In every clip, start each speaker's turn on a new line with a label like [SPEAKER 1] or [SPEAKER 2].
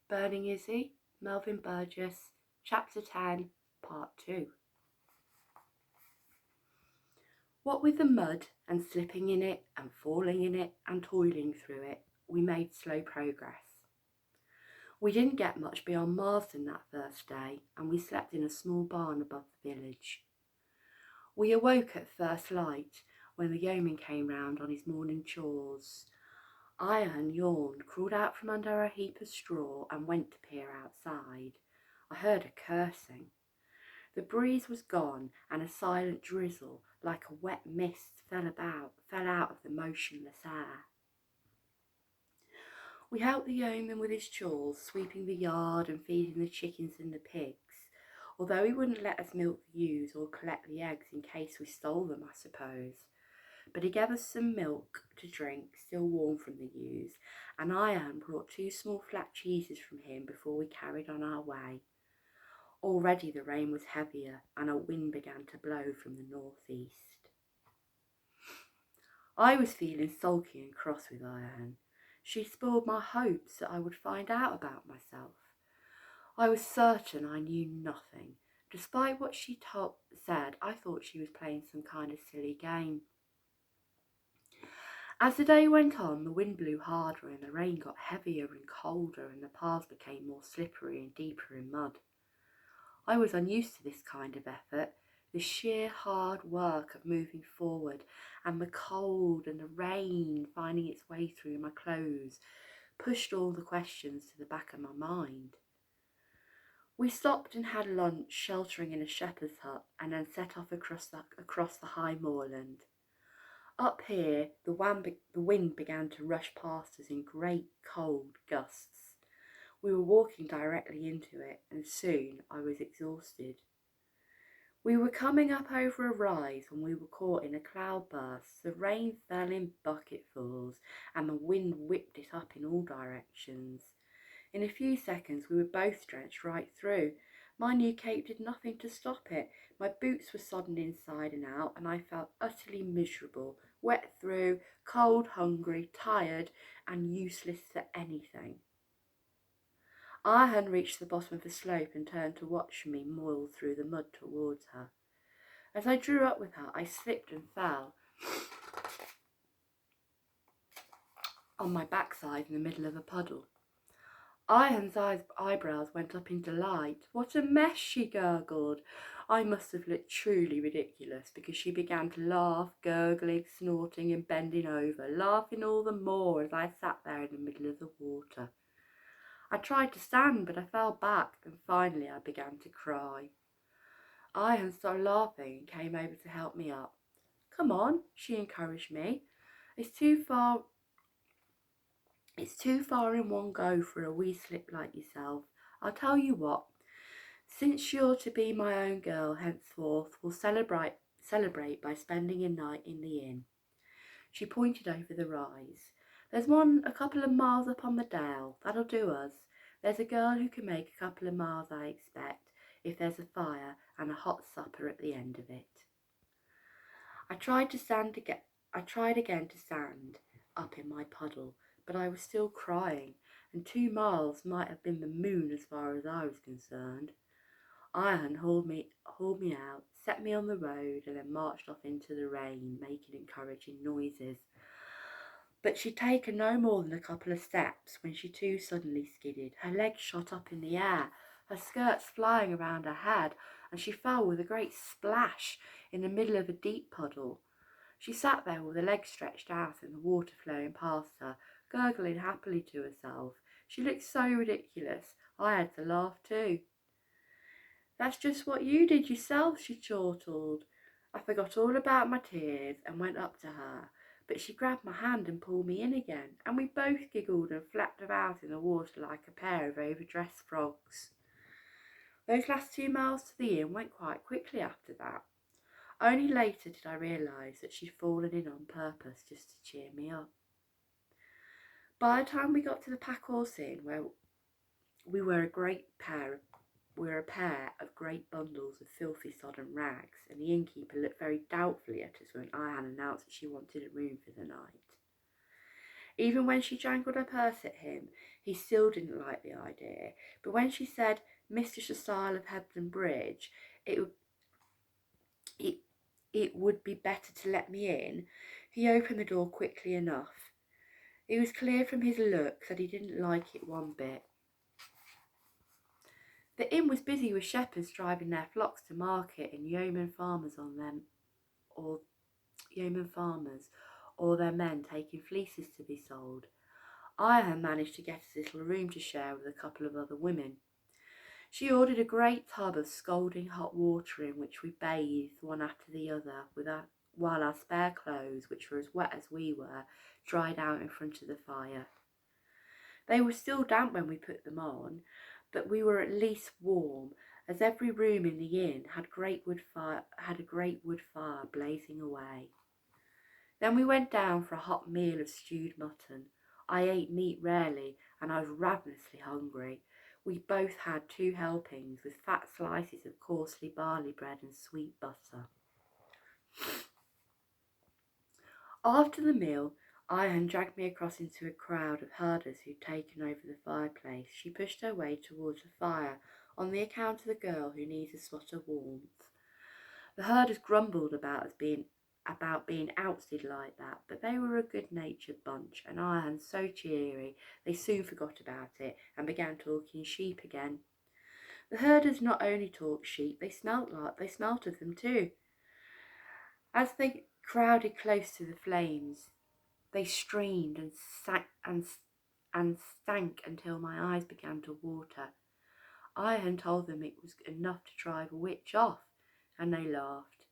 [SPEAKER 1] Burning Issy, Melvin Burgess, Chapter 10, Part 2. What with the mud and slipping in it and falling in it and toiling through it, we made slow progress. We didn't get much beyond Marsden that first day, and we slept in a small barn above the village. We awoke at first light when the yeoman came round on his morning chores. Iron yawned, crawled out from under a heap of straw and went to peer outside. I heard her cursing. The breeze was gone, and a silent drizzle, like a wet mist, fell out of the motionless air. We helped the yeoman with his chores, sweeping the yard and feeding the chickens and the pigs, although he wouldn't let us milk the ewes or collect the eggs in case we stole them, I suppose. But he gave us some milk to drink, still warm from the ewes, and Ian brought 2 small flat cheeses from him before we carried on our way. Already the rain was heavier, and a wind began to blow from the northeast. I was feeling sulky and cross with Ian. She spoiled my hopes that I would find out about myself. I was certain I knew nothing. Despite what she said, I thought she was playing some kind of silly game. As the day went on, the wind blew harder and the rain got heavier and colder, and the paths became more slippery and deeper in mud. I was unused to this kind of effort, the sheer hard work of moving forward, and the cold and the rain finding its way through my clothes pushed all the questions to the back of my mind. We stopped and had lunch, sheltering in a shepherd's hut, and then set off across the high moorland. Up here, the wind began to rush past us in great cold gusts. We were walking directly into it, and soon I was exhausted. We were coming up over a rise when we were caught in a cloudburst. The rain fell in bucketfuls, and the wind whipped it up in all directions. In a few seconds we were both drenched right through. My new cape did nothing to stop it. My boots were sodden inside and out, and I felt utterly miserable, wet through, cold, hungry, tired, and useless for anything. Ian reached the bottom of the slope and turned to watch me moil through the mud towards her. As I drew up with her, I slipped and fell on my backside in the middle of a puddle. Ian's eyebrows went up in delight. "What a mess," she gurgled. I must have looked truly ridiculous, because she began to laugh, gurgling, snorting and bending over, laughing all the more as I sat there in the middle of the water. I tried to stand, but I fell back, and finally I began to cry. Ian stopped laughing and came over to help me up. "Come on," she encouraged me. It's too far in one go for a wee slip like yourself. I'll tell you what, since you're to be my own girl henceforth, we'll celebrate by spending a night in the inn." She pointed over the rise. "There's one a couple of miles up on the dale. That'll do us. There's a girl who can make a couple of miles, I expect, if there's a fire and a hot supper at the end of it." I tried again to stand up in my puddle, but I was still crying, and 2 miles might have been the moon as far as I was concerned. Ian hauled me out, set me on the road, and then marched off into the rain, making encouraging noises. But she'd taken no more than a couple of steps when she too suddenly skidded. Her legs shot up in the air, her skirts flying around her head, and she fell with a great splash in the middle of a deep puddle. She sat there with her legs stretched out and the water flowing past her, gurgling happily to herself. She looked so ridiculous, I had to laugh too. "That's just what you did yourself," she chortled. I forgot all about my tears and went up to her, but she grabbed my hand and pulled me in again, and we both giggled and flapped about in the water like a pair of overdressed frogs. Those last 2 miles to the inn went quite quickly after that. Only later did I realise that she'd fallen in on purpose just to cheer me up. By the time we got to the Packhorse Inn, where we were a pair of great bundles of filthy sodden rags, and the innkeeper looked very doubtfully at us when Ian announced that she wanted a room for the night. Even when she jangled her purse at him, he still didn't like the idea. But when she said Mistress the style of Hebden Bridge, it it, it would be better to let me in, he opened the door quickly enough. It was clear from his looks that he didn't like it one bit. The inn was busy with shepherds driving their flocks to market and yeoman farmers or their men taking fleeces to be sold. I had managed to get a little room to share with a couple of other women. She ordered a great tub of scalding hot water in which we bathed one after the other while our spare clothes, which were as wet as we were, dried out in front of the fire. They were still damp when we put them on, but we were at least warm, as every room in the inn had a great wood fire blazing away. Then we went down for a hot meal of stewed mutton. I ate meat rarely, and I was ravenously hungry. We both had 2 helpings with fat slices of coarsely barley bread and sweet butter. After the meal, Ian dragged me across into a crowd of herders who'd taken over the fireplace. She pushed her way towards the fire on the account of the girl who needs a spot of warmth. The herders grumbled about being ousted like that, but they were a good-natured bunch, and Ian so cheery they soon forgot about it and began talking sheep again. The herders not only talked sheep, they smelt of them too. As they crowded close to the flames, they streamed and stank until my eyes began to water. Ian told them it was enough to drive a witch off, and they laughed.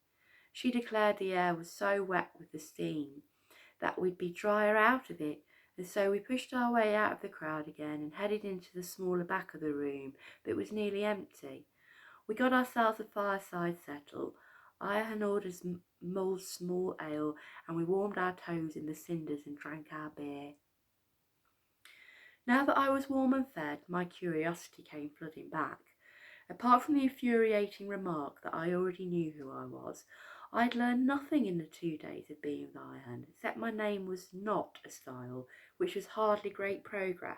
[SPEAKER 1] She declared the air was so wet with the steam that we'd be drier out of it, and so we pushed our way out of the crowd again and headed into the smaller back of the room that was nearly empty. We got ourselves a fireside settle. Ian ordered mulled small ale, and we warmed our toes in the cinders and drank our beer. Now that I was warm and fed, my curiosity came flooding back. Apart from the infuriating remark that I already knew who I was, I'd learned nothing in the 2 days of being with Ian, except my name was not a style, which was hardly great progress.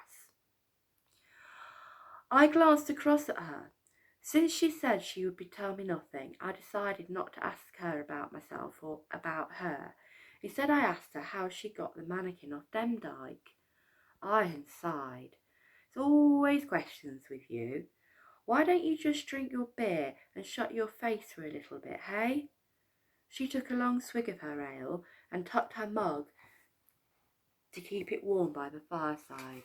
[SPEAKER 1] I glanced across at her. Since she said she would tell me nothing, I decided not to ask her about myself or about her. Instead, I asked her how she got the mannequin off Demdike. Ian sighed. It's always questions with you. Why don't you just drink your beer and shut your face for a little bit, hey? She took a long swig of her ale and tucked her mug to keep it warm by the fireside.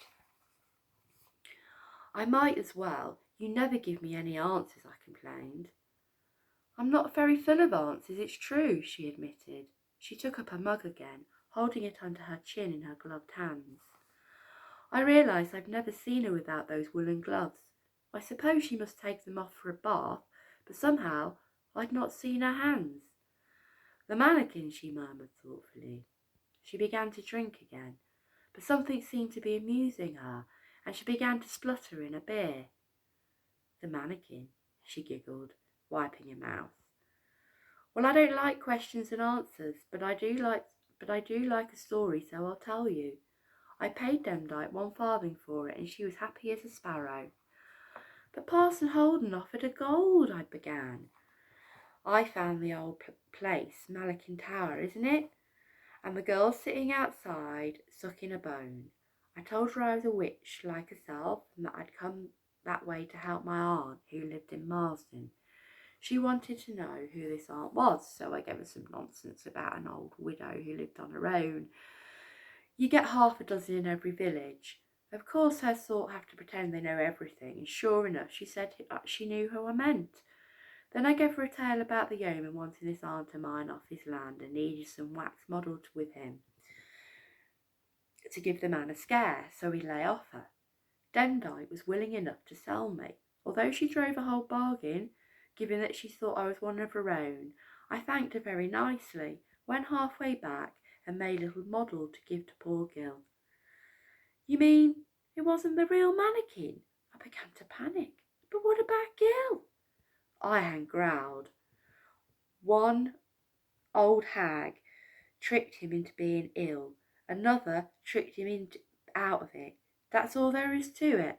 [SPEAKER 1] I might as well. You never give me any answers, I complained. I'm not very full of answers, it's true, she admitted. She took up her mug again, holding it under her chin in her gloved hands. I realised I've never seen her without those woolen gloves. I suppose she must take them off for a bath, but somehow I'd not seen her hands. The mannequin, she murmured thoughtfully. She began to drink again, but something seemed to be amusing her, and she began to splutter in a beer. The mannequin, she giggled, wiping her mouth. Well, I don't like questions and answers, but I do like a story, so I'll tell you. I paid Demdike 1 farthing for it, and she was happy as a sparrow. But Parson Holden offered her gold, I began. I found the old place, Malakin Tower, isn't it? And the girl sitting outside, sucking a bone. I told her I was a witch like herself, and that I'd come that way to help my aunt, who lived in Marsden. She wanted to know who this aunt was, so I gave her some nonsense about an old widow who lived on her own. You get 6 in every village. Of course her sort have to pretend they know everything, and sure enough she said she knew who I meant. Then I gave her a tale about the yeoman wanting this aunt of mine off his land and needed some wax modelled with him to give the man a scare, so he lay off her. Demdike was willing enough to sell me, although she drove a whole bargain, given that she thought I was one of her own. I thanked her very nicely, went halfway back, and made a little model to give to poor Gil. You mean it wasn't the real mannequin? I began to panic. But what about Gil? Ian growled. One old hag tricked him into being ill, Another tricked him out of it. That's all there is to it.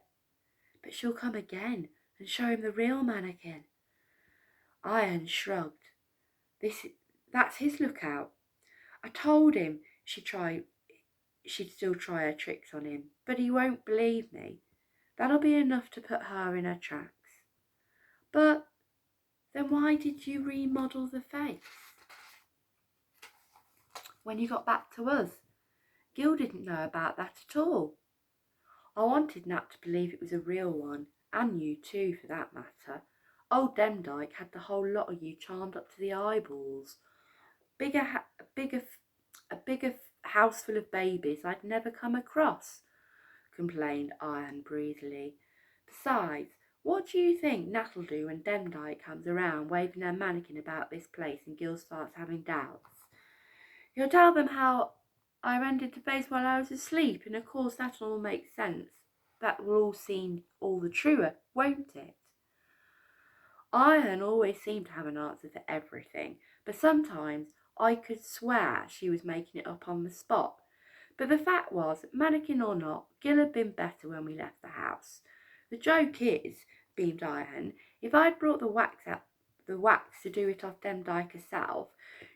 [SPEAKER 1] But she'll come again and show him the real mannequin. Iron shrugged. That's his lookout. I told him she'd still try her tricks on him, but he won't believe me. That'll be enough to put her in her tracks. But then why did you remodel the face when you got back to us? Gil didn't know about that at all. I wanted Nat to believe it was a real one, and you too, for that matter. Old Demdike had the whole lot of you charmed up to the eyeballs. A bigger house full of babies I'd never come across, complained Iron breezily. Besides, what do you think Nat'll do when Demdike comes around waving her mannequin about this place and Gil starts having doubts? He'll tell them how I rented the face while I was asleep, and of course that'll all make sense. That will all seem all the truer, won't it? Iron always seemed to have an answer for everything, but sometimes I could swear she was making it up on the spot. But the fact was, mannequin or not, Gil had been better when we left the house. The joke is, beamed Iron, if I'd brought the wax to do it off Demdike herself,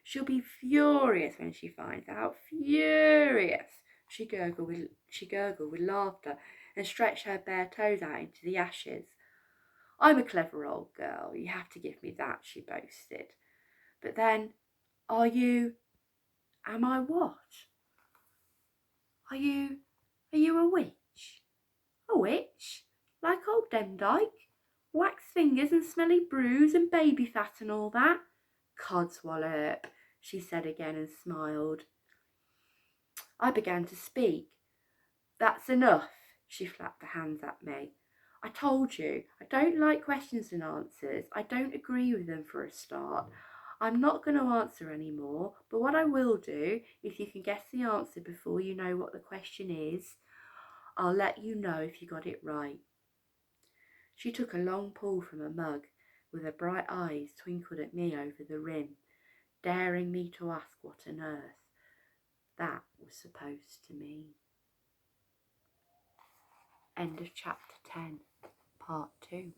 [SPEAKER 1] she'll be furious when she finds out. Furious. She gurgled with laughter and stretched her bare toes out into the ashes. I'm a clever old girl, you have to give me that, she boasted. But then, am I what? Are you a witch? A witch? Like old Demdike? Wax fingers and smelly brews and baby fat and all that? Codswallop, she said again and smiled. I began to speak. That's enough, she flapped her hands at me. I told you, I don't like questions and answers. I don't agree with them for a start. I'm not going to answer any more, but what I will do, if you can guess the answer before you know what the question is, I'll let you know if you got it right. She took a long pull from a mug, with her bright eyes twinkled at me over the rim, daring me to ask what on earth that was supposed to mean. End of chapter 10, part 2.